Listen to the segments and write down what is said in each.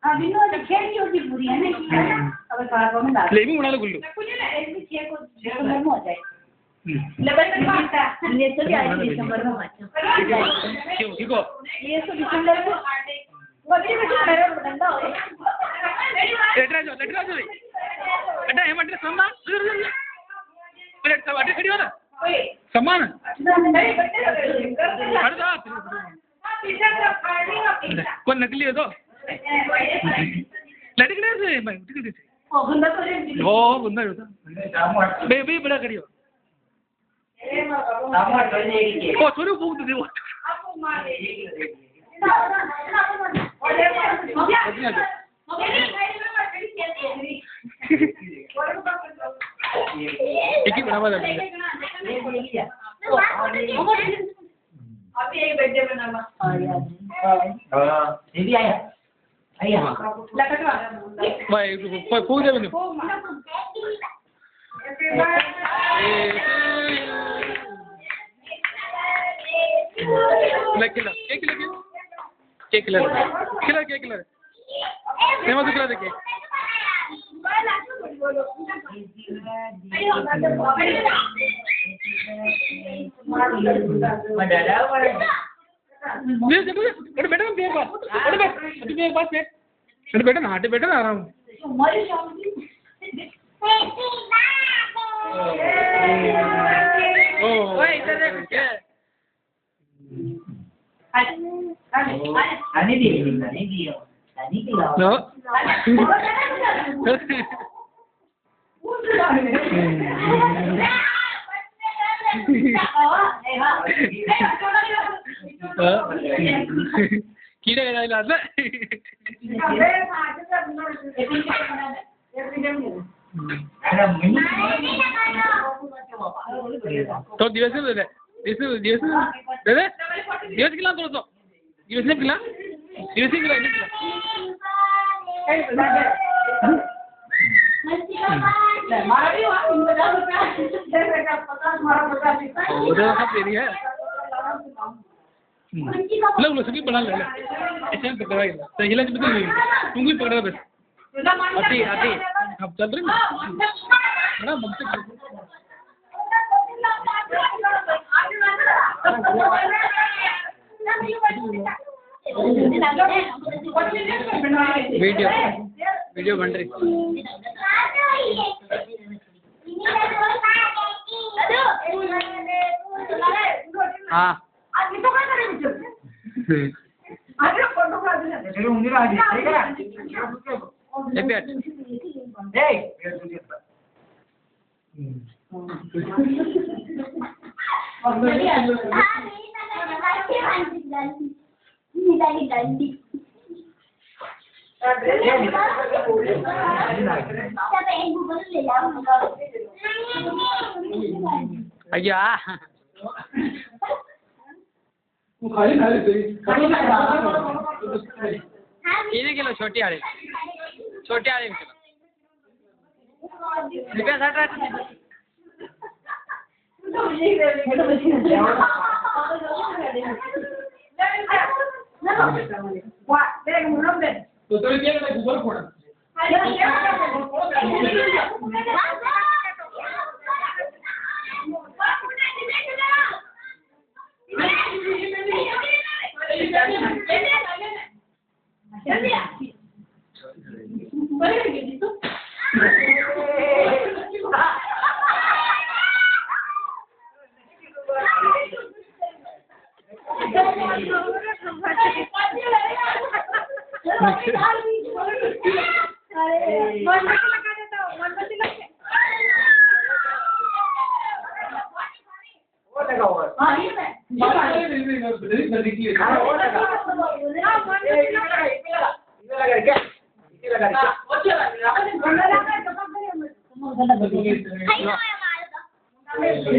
हां बिनो खेल की होती पूरी है ना अब बार में डाल ले भी उड़ा लो गुल्लू इसमें 6 को दिसंबर में हो जाए लेवल में पाता ये तो भी आई दिसंबर में बच्चा क्यों ठीक हो ये तो दिसंबर में वही बच्चा मेरा बंदा हो लेटरा जो अड्डा है मत सम्मा प्लेट सब अड्डे खड़ी हो ना सम्मान हट जा कौन नकली है तो लड़की किधर से भाई किधर से ओ बंदा तो रे ओ बंदा होता बेबी बड़ा करियो ओ छोरू भूख दे वो आपको मार दे एक ही बराबर है अभी एक बर्थडे बनाना ये भी आया लकटवा भाई फूक दे बंदे केक खिला सेवा तो खिला दे केक बेटा ना बेटा ना आराम आने दियो कीड़े का इलाज है तो दिवस दे दे दिवस खिला थोड़ा तो दिवस ने खिला है लो सभी बना ले ऐसे पकड़ा तो हिला तो बदल तुम भी पकड़ा बस आती अब चल रही बड़ा मत वीडियो बन रही हाँ अय्या इन्हें किलो छोटी आड़े किलो रुपया 60 तो क्या गूगल फोड़ा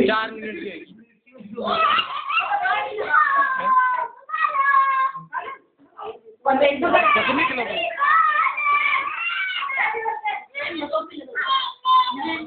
चार मिनट कितने किलो